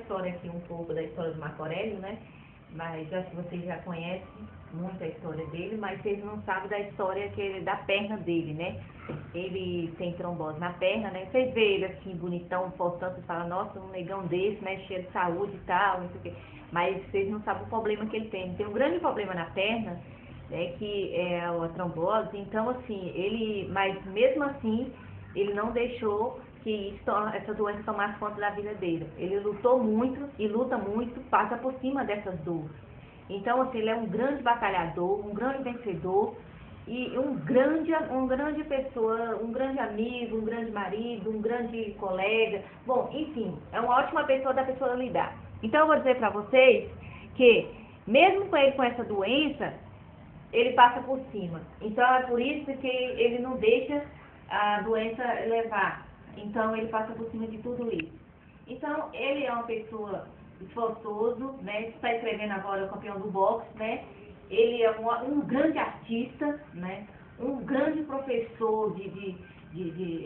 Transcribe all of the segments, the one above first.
história aqui um pouco da história do Marco Aurélio, né? Mas acho que vocês já conhecem muito a história dele, mas vocês não sabem da história da perna dele, né? Ele tem trombose na perna, né? Vocês veem ele assim, bonitão, fortão, vocês falam, nossa, um negão desse, né? Cheio de saúde e tal, não sei o quê. Mas vocês não sabem o problema que ele tem. Ele tem um grande problema na perna, né? Que é a trombose. Então, assim, mas mesmo assim, ele não deixou que essa doença tomasse conta da vida dele. Ele lutou muito e luta muito, passa por cima dessas dores. Então, assim, ele é um grande batalhador, um grande vencedor e um grande pessoa, um grande amigo, um grande marido, um grande colega. Bom, enfim, é uma ótima pessoa da pessoa lidar. Então, eu vou dizer para vocês que, mesmo com ele com essa doença, ele passa por cima. Então, é por isso que ele não deixa a doença levar. Então, ele passa por cima de tudo isso. Então, ele é uma pessoa esforçoso, né? Está escrevendo agora o campeão do boxe, né? Ele é um grande artista, né? Um grande professor de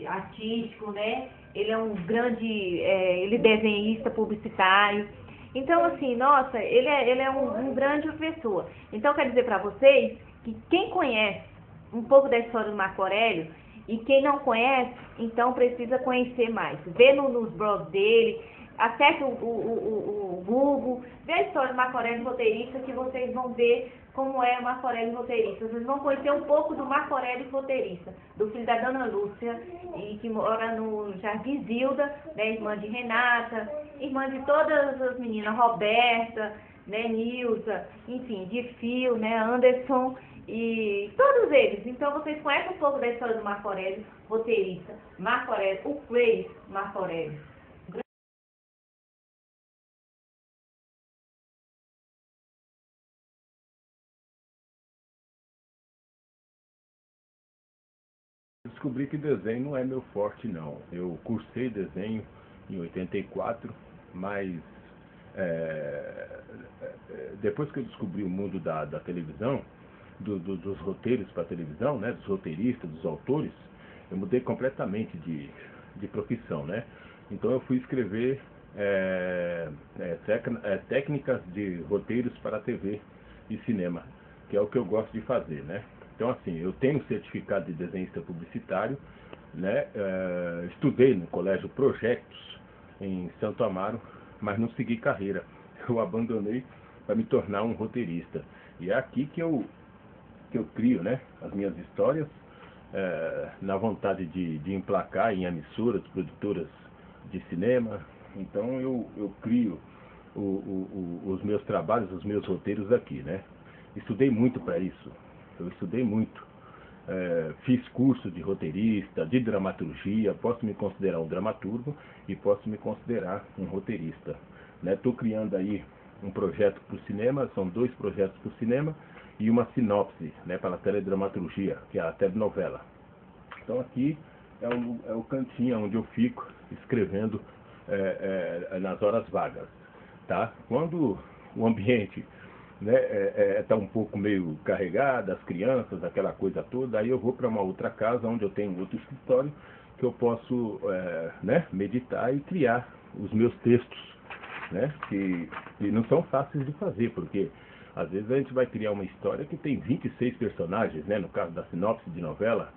artístico, né? Ele é um grande, ele é desenhista publicitário. Então, assim, nossa, ele é um grande professor. Então, quero dizer para vocês que quem conhece um pouco da história do Marco Aurélio, e quem não conhece, então precisa conhecer mais. Vê nos blogs dele, acesse o Google, vê a história do Marco Aurélio roteirista, que vocês vão ver como é o Marco Aurélio roteirista. Vocês vão conhecer um pouco do Marco Aurélio roteirista, do filho da Dona Lúcia, e que mora no Jardim Zilda, né, irmã de Renata, irmã de todas as meninas, Roberta, né, Nilza, enfim, de Fio, né, Anderson, e todos eles. Então, vocês conhecem um pouco da história do Marco Aurélio, roteirista, Marco Aurélio, o Frei Marco Aurélio. Descobri que desenho não é meu forte, não. Eu cursei desenho em 84, mas depois que eu descobri o mundo da televisão, dos roteiros para televisão, né, dos roteiristas, dos autores, eu mudei completamente de profissão, né? Então eu fui escrever técnicas de roteiros para TV e cinema, que é o que eu gosto de fazer, né? Então, assim, eu tenho certificado de desenhista publicitário, né? Estudei no colégio Projetos, em Santo Amaro, mas não segui carreira. Eu abandonei para me tornar um roteirista. E é aqui que eu crio, né, as minhas histórias, na vontade de emplacar em emissoras, produtoras de cinema. Então eu crio os meus trabalhos, os meus roteiros aqui, né? Estudei muito para isso. Eu estudei muito. Fiz curso de roteirista, de dramaturgia. Posso me considerar um dramaturgo e posso me considerar um roteirista. Estou criando aí um projeto para o cinema, são 2 projetos para o cinema e uma sinopse, né, para a teledramaturgia, que é a telenovela. Então aqui é o cantinho onde eu fico escrevendo nas horas vagas, tá? Quando o ambiente, né, tá um pouco meio carregado, as crianças, aquela coisa toda, aí eu vou para uma outra casa onde eu tenho outro escritório que eu posso né, meditar e criar os meus textos, né, que não são fáceis de fazer, porque às vezes a gente vai criar uma história que tem 26 personagens, né, no caso da sinopse de novela,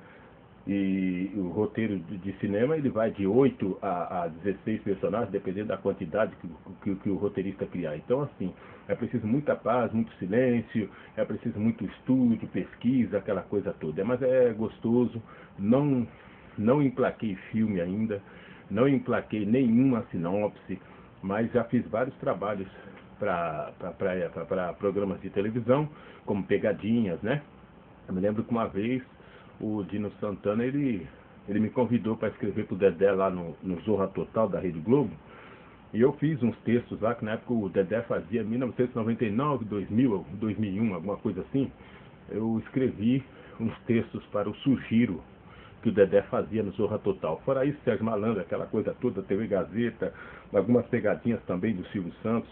e o roteiro de cinema ele vai de 8 a 16 personagens, dependendo da quantidade que o roteirista criar. Então, assim, é preciso muita paz, muito silêncio, é preciso muito estudo, pesquisa, aquela coisa toda. Mas é gostoso, não emplaquei filme ainda, não emplaquei nenhuma sinopse, mas já fiz vários trabalhos para programas de televisão, como Pegadinhas, né? Eu me lembro que uma vez o Dino Santana, ele me convidou para escrever para o Dedé lá no Zorra Total da Rede Globo, e eu fiz uns textos lá, que na época o Dedé fazia 1999, 2000, 2001, alguma coisa assim. Eu escrevi uns textos para o Sugiro, que o Dedé fazia no Zorra Total. Fora isso, Sérgio Malandro, aquela coisa toda, TV Gazeta, algumas pegadinhas também do Silvio Santos.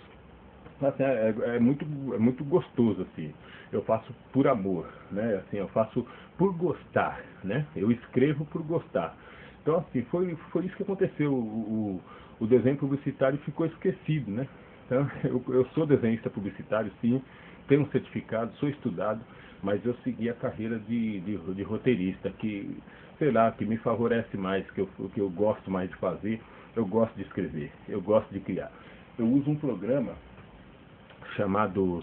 Assim, é muito gostoso, assim. Eu faço por amor, né? Assim, eu faço por gostar, né? Eu escrevo por gostar. Então, assim, foi isso que aconteceu. o desenho publicitário ficou esquecido, né? Então, eu sou desenhista publicitário, sim, tenho um certificado, sou estudado, mas eu segui a carreira de roteirista, que, sei lá, que me favorece mais, que eu gosto mais de fazer. Eu gosto de escrever, eu gosto de criar. Eu uso um programa chamado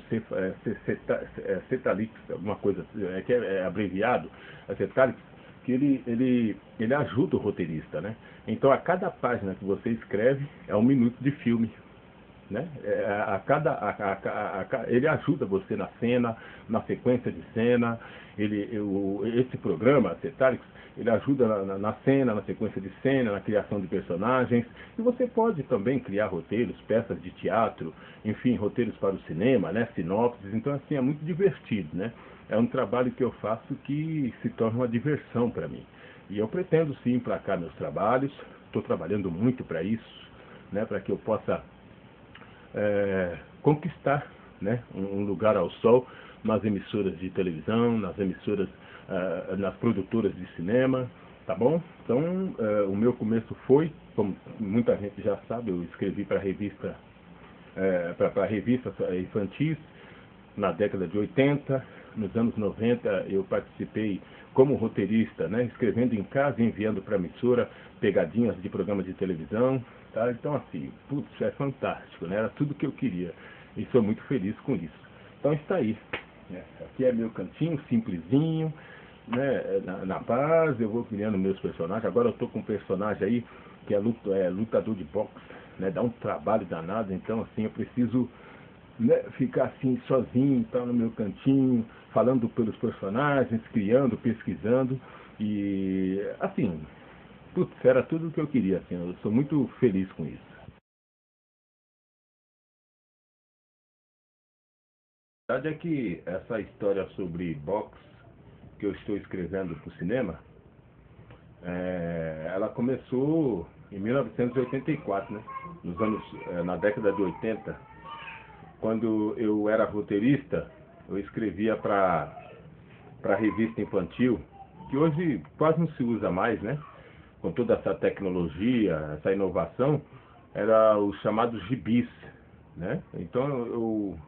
Cetalix, alguma coisa, que é abreviado, Cetalix, que ele ajuda o roteirista, né? Então, a cada página que você escreve é 1 minuto de filme, né? Ele ajuda você na cena, na sequência de cena. Esse programa, Cetalix, ele ajuda na cena, na sequência de cena, na criação de personagens. E você pode também criar roteiros, peças de teatro, enfim, roteiros para o cinema, né? Sinopses. Então, assim, é muito divertido, né? É um trabalho que eu faço que se torna uma diversão para mim. E eu pretendo, sim, emplacar meus trabalhos. Estou trabalhando muito para isso, né? Para que eu possa conquistar, né, um lugar ao sol nas emissoras de televisão, nas emissoras, nas produtoras de cinema, tá bom? Então, o meu começo foi, como muita gente já sabe, eu escrevi para revista, para revistas infantis na década de 80, nos anos 90 eu participei como roteirista, né, escrevendo em casa e enviando para a emissora pegadinhas de programas de televisão, tá? Então, assim, putz, é fantástico, né? Era tudo que eu queria e sou muito feliz com isso. Então está aí, né? Aqui é meu cantinho, simplesinho, né? Na base eu vou criando meus personagens. Agora eu estou com um personagem aí que é lutador de boxe, né? Dá um trabalho danado, então assim, eu preciso, né, ficar assim sozinho, tá, no meu cantinho, falando pelos personagens, criando, pesquisando, e assim, putz, era tudo o que eu queria, assim, eu sou muito feliz com isso. A verdade é que essa história sobre boxe que eu estou escrevendo para o cinema, ela começou em 1984, né? Na década de 80, quando eu era roteirista. Eu escrevia para a revista infantil, que hoje quase não se usa mais, né? Com toda essa tecnologia, essa inovação, era os chamados gibis, né? Então eu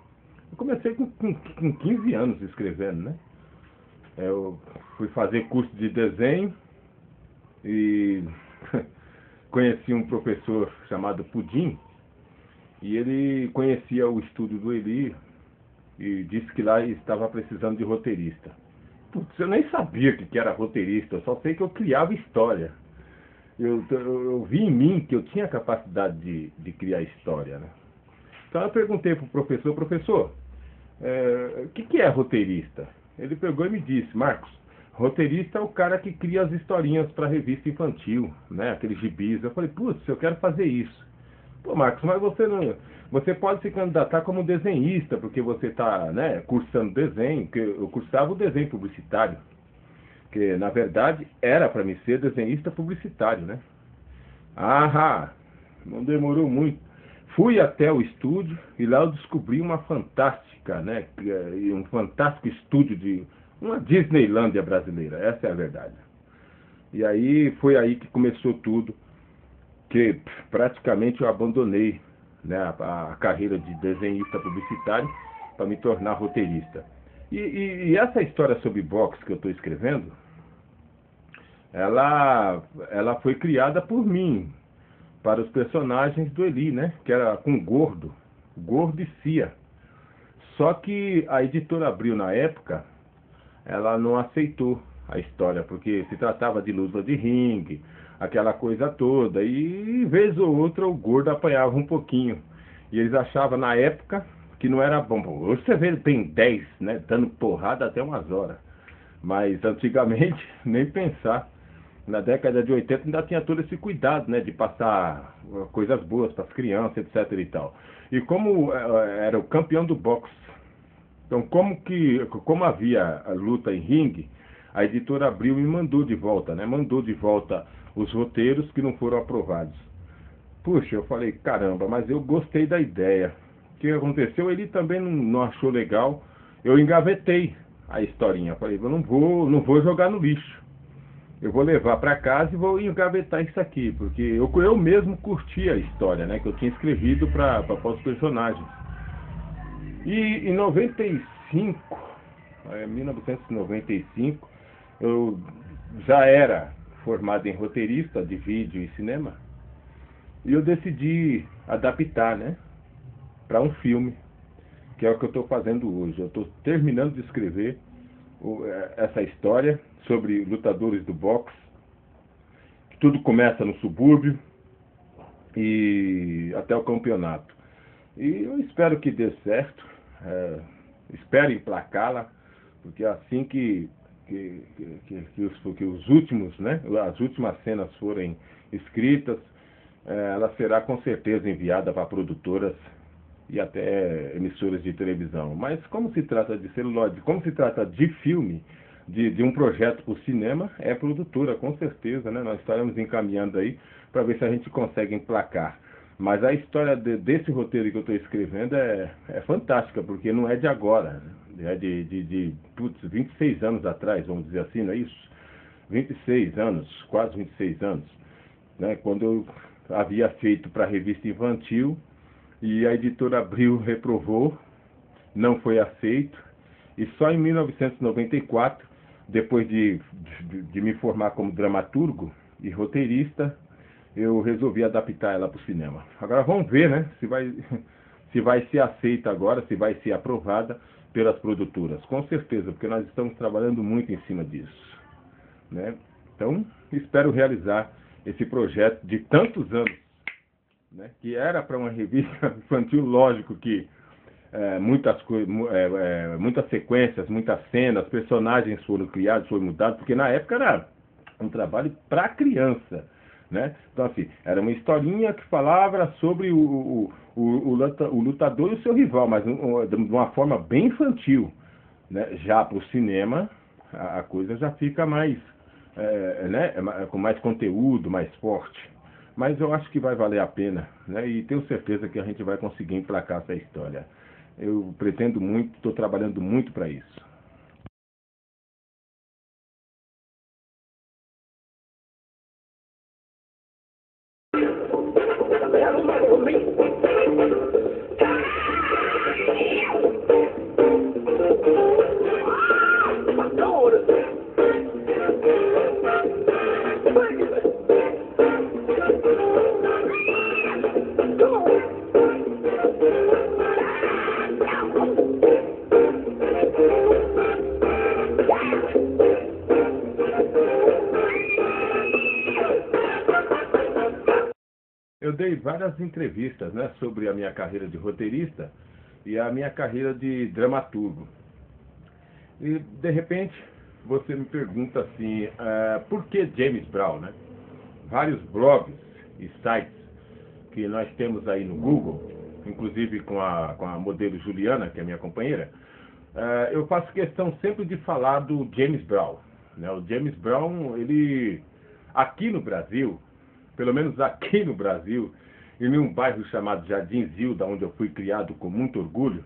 comecei com 15 anos escrevendo, né? Eu fui fazer curso de desenho e conheci um professor chamado Pudim, e ele conhecia o estúdio do Eli e disse que lá estava precisando de roteirista. Putz, eu nem sabia o que era roteirista, eu só sei que eu criava história. Eu vi em mim que eu tinha a capacidade de criar história, né? Então eu perguntei para o professor, o que é roteirista? Ele pegou e me disse: Marcos, roteirista é o cara que cria as historinhas para revista infantil, né? Aqueles gibis. Eu falei: putz, eu quero fazer isso. Pô, Marcos, mas você pode se candidatar como desenhista, porque você está, né, cursando desenho, que eu cursava o desenho publicitário, que na verdade era para mim ser desenhista publicitário, né? Ah, não demorou muito. Fui até o estúdio e lá eu descobri uma fantástica, né, um fantástico estúdio de uma Disneylândia brasileira, essa é a verdade. E aí foi aí que começou tudo, que praticamente eu abandonei, né, a carreira de desenhista publicitário para me tornar roteirista. E essa história sobre boxe que eu estou escrevendo, ela foi criada por mim, para os personagens do Eli, né, que era com Gordo e Cia. Só que a editora Abril, na época, ela não aceitou a história, porque se tratava de luta de ringue, aquela coisa toda, e vez ou outra o Gordo apanhava um pouquinho. E eles achavam na época que não era bom. Hoje você vê tem 10, né, dando porrada até umas horas. Mas antigamente, nem pensar. Na década de 80 ainda tinha todo esse cuidado, né, de passar coisas boas para as crianças, etc e tal. E como era o campeão do boxe, então como havia a luta em ringue, a editora Abril me mandou de volta, né? Mandou de volta os roteiros que não foram aprovados. Puxa, eu falei, caramba, mas eu gostei da ideia. O que aconteceu? Ele também não achou legal. Eu engavetei a historinha. Eu falei, eu não vou jogar no lixo. eu vou levar para casa e vou engavetar isso aqui, porque eu mesmo curti a história, né, que eu tinha escrevido para os personagens. E em 1995, eu já era formado em roteirista de vídeo e cinema, e eu decidi adaptar, né, para um filme, que é o que eu estou fazendo hoje. Eu estou terminando de escrever essa história sobre lutadores do boxe. Tudo começa no subúrbio e até o campeonato. E eu espero que dê certo, espero emplacá-la, porque assim que os últimos, né, as últimas cenas forem escritas, ela será com certeza enviada para produtoras e até emissoras de televisão. Mas como se trata de celulose, como se trata de filme, de um projeto para o cinema, é produtora, com certeza, né? Nós estaremos encaminhando aí para ver se a gente consegue emplacar. Mas a história desse roteiro que eu estou escrevendo é fantástica, porque não é de agora, né? É de 26 anos atrás, vamos dizer assim, não é isso? 26 anos, quase 26 anos, né? Quando eu havia feito para a revista infantil, e a editora Abril reprovou, não foi aceito, e só em 1994, depois de me formar como dramaturgo e roteirista, eu resolvi adaptar ela para o cinema. Agora vamos ver, né, se vai ser aceita agora, se vai ser aprovada pelas produtoras. Com certeza, porque nós estamos trabalhando muito em cima disso, né? Então, espero realizar esse projeto de tantos anos, né, que era para uma revista infantil. Lógico que muitas sequências, muitas cenas, personagens foram criados, foram mudados, porque na época era um trabalho para criança, né? Então, assim, era uma historinha que falava sobre o lutador e o seu rival, mas de uma forma bem infantil, né? Já para o cinema, a coisa já fica mais, né, com mais conteúdo, mais forte. Mas eu acho que vai valer a pena, né? E tenho certeza que a gente vai conseguir emplacar essa história. Eu pretendo muito, estou trabalhando muito para isso. Eu dei várias entrevistas, né, sobre a minha carreira de roteirista e a minha carreira de dramaturgo. E, de repente, você me pergunta assim, por que James Brown, né? Vários blogs e sites que nós temos aí no Google, inclusive com a modelo Juliana, que é minha companheira, eu faço questão sempre de falar do James Brown, né? O James Brown, ele, aqui no Brasil, pelo menos aqui no Brasil, em um bairro chamado Jardim Zilda, onde eu fui criado com muito orgulho,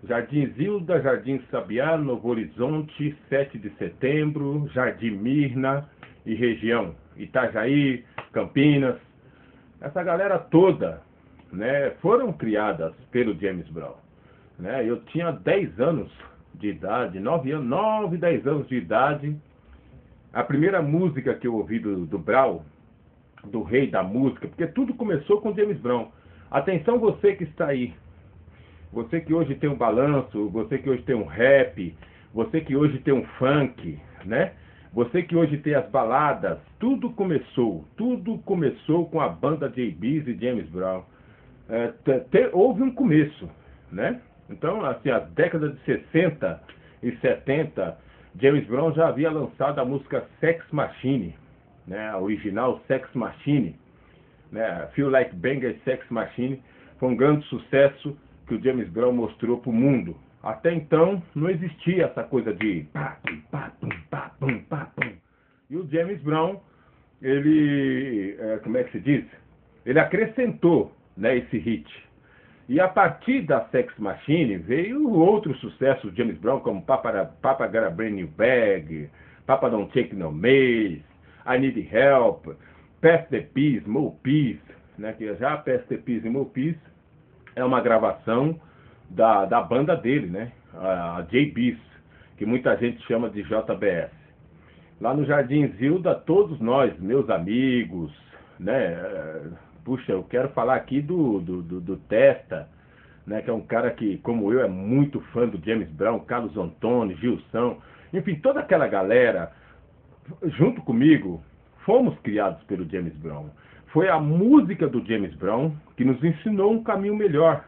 Jardim Zilda, Jardim Sabiá, Novo Horizonte, 7 de Setembro, Jardim Mirna e região, Itajaí, Campinas, essa galera toda, né, foram criadas pelo James Brown, né? Eu tinha 10 anos de idade, 9, 10 anos de idade. A primeira música que eu ouvi do Brown, do rei da música, porque tudo começou com James Brown. Atenção, você que está aí, você que hoje tem um balanço, você que hoje tem um rap, você que hoje tem um funk, né? Você que hoje tem as baladas, tudo começou com a banda J.B. e James Brown. Houve um começo, né? Então, assim, as décadas de 60 e 70, James Brown já havia lançado a música Sex Machine, né, a original Sex Machine, né, Feel Like Banger Sex Machine, foi um grande sucesso que o James Brown mostrou para o mundo. Até então não existia essa coisa de pá, pum, pá, pum, pá, pum, pá, pum. E o James Brown, ele, como é que se diz? Ele acrescentou, né, esse hit. E a partir da Sex Machine veio outros sucessos do James Brown, como Papa Got a Brand New Bag, Papa Don't Take No Maze, I Need Help, Pass the Peace, More Peace, né? Que já Pass the Peace e More Peace é uma gravação da banda dele, né? A JBs, que muita gente chama de JBS. Lá no Jardim Zilda, todos nós, meus amigos, né? Puxa, eu quero falar aqui do Testa, né? Que é um cara que, como eu, é muito fã do James Brown, Carlos Antônio, Gilson, enfim, toda aquela galera, junto comigo, fomos criados pelo James Brown. Foi a música do James Brown que nos ensinou um caminho melhor,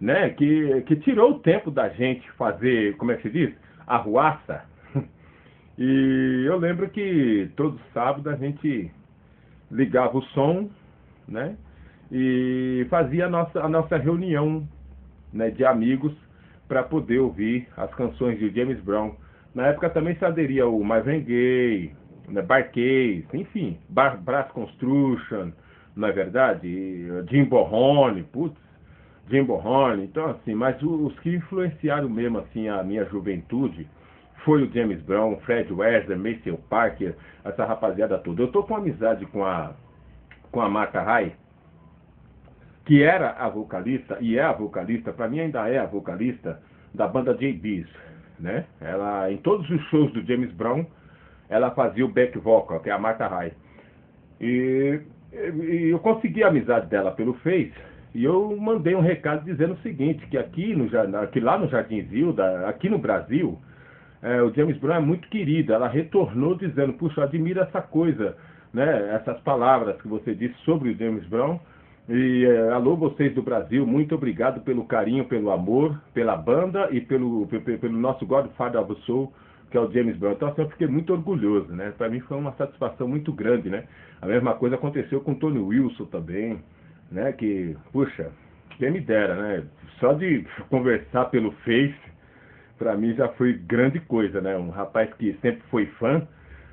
né? Que tirou o tempo da gente fazer, como é que se diz? Arruaça. E eu lembro que todo sábado a gente ligava o som, né? E fazia a nossa reunião, né, de amigos para poder ouvir as canções de James Brown. Na época também se aderia o Marvin Gaye, né, Barcase, enfim, Brass Construction, não é verdade? E Jim Bohorn, Jim Bohorn. Então, assim, mas os que influenciaram mesmo assim a minha juventude foi o James Brown, Fred Wesley, Maceo Parker, essa rapaziada toda. Eu tô com amizade com a Martha Raye, que era a vocalista, e é a vocalista, para mim ainda é a vocalista da banda JBs, né? Ela, em todos os shows do James Brown, ela fazia o back vocal, que é a Martha Raye. E eu consegui a amizade dela pelo Face, e eu mandei um recado dizendo o seguinte, que que lá no Jardim Zilda, aqui no Brasil, o James Brown é muito querido. Ela retornou dizendo, puxa, eu admiro essa coisa, né? Essas palavras que você disse sobre o James Brown. E alô, vocês do Brasil, muito obrigado pelo carinho, pelo amor, pela banda e pelo nosso Godfather of Soul, que é o James Brown. Então assim, eu fiquei muito orgulhoso, né? Para mim foi uma satisfação muito grande, né? A mesma coisa aconteceu com o Tony Wilson também, né? Que, puxa, quem me dera, né? Só de conversar pelo Face, para mim já foi grande coisa, né? Um rapaz que sempre foi fã,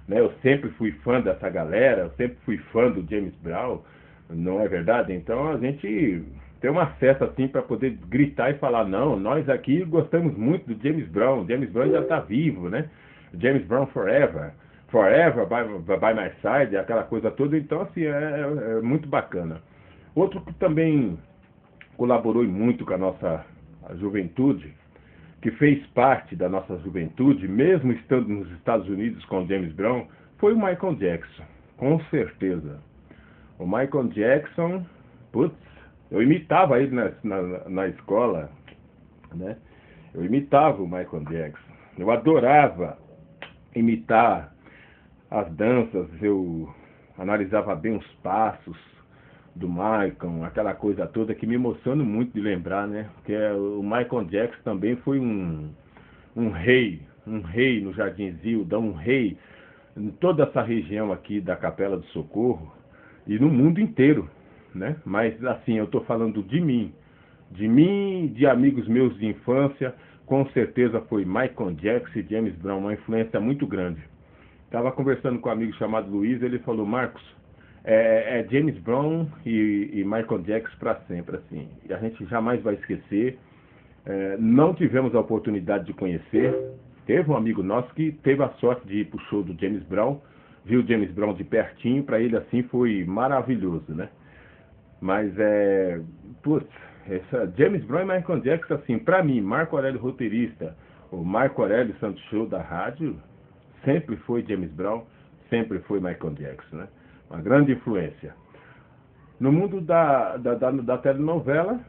né? Eu sempre fui fã dessa galera, eu sempre fui fã do James Brown. Não é verdade? Então a gente tem um acesso assim para poder gritar e falar, não, nós aqui gostamos muito do James Brown. James Brown já está vivo, né? James Brown forever, forever by my side, aquela coisa toda. Então assim, é muito bacana. Outro que também colaborou muito com a nossa juventude, que fez parte da nossa juventude, mesmo estando nos Estados Unidos com o James Brown, foi o Michael Jackson, com certeza. O Michael Jackson, putz, eu imitava ele na escola, né? Eu imitava o Michael Jackson. Eu adorava imitar as danças, eu analisava bem os passos do Michael, aquela coisa toda que me emociona muito de lembrar, né? Porque o Michael Jackson também foi um rei no Jardim Zilda, um rei em toda essa região aqui da Capela do Socorro, e no mundo inteiro, né? Mas assim, eu estou falando de mim, de amigos meus de infância, com certeza foi Michael Jackson e James Brown, uma influência muito grande. Estava conversando com um amigo chamado Luiz, ele falou, Marcos, é James Brown e Michael Jackson para sempre, assim, e a gente jamais vai esquecer. Não tivemos a oportunidade de conhecer, teve um amigo nosso que teve a sorte de ir para o show do James Brown, viu o James Brown de pertinho, para ele assim foi maravilhoso, né? Mas James Brown e Michael Jackson, assim, para mim, Marco Aurélio roteirista, o Marco Aurélio Santos Show da rádio, sempre foi James Brown, sempre foi Michael Jackson, né? Uma grande influência. No mundo da telenovela,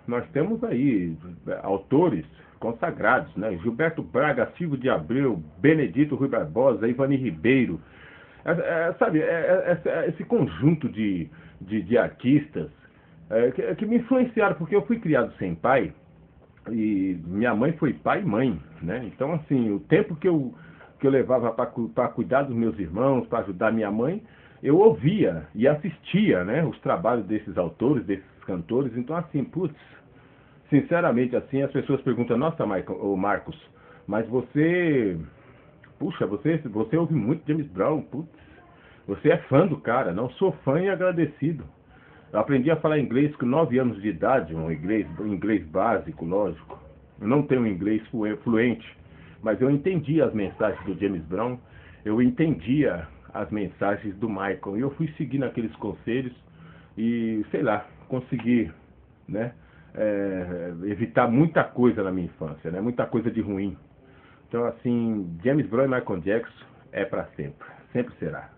nós temos aí autores consagrados, né? Gilberto Braga, Silvio de Abreu, Benedito Rui Barbosa, Ivani Ribeiro, sabe, esse conjunto de artistas que me influenciaram, porque eu fui criado sem pai e minha mãe foi pai e mãe, né? Então, assim, o tempo que eu levava para cuidar dos meus irmãos, para ajudar minha mãe, eu ouvia e assistia, né, os trabalhos desses autores, desses cantores. Então, assim, putz, sinceramente, assim, as pessoas perguntam, nossa, Marcos, mas você ouve muito James Brown, putz, você é fã do cara. Não, sou fã e agradecido. Eu aprendi a falar inglês com 9 anos de idade, um inglês básico, lógico. Eu não tenho inglês fluente, mas eu entendia as mensagens do James Brown, eu entendia as mensagens do Michael. E eu fui seguindo aqueles conselhos e, sei lá, consegui, né, evitar muita coisa na minha infância, né, muita coisa de ruim. Então, assim, James Brown e Michael Jackson é para sempre, sempre será.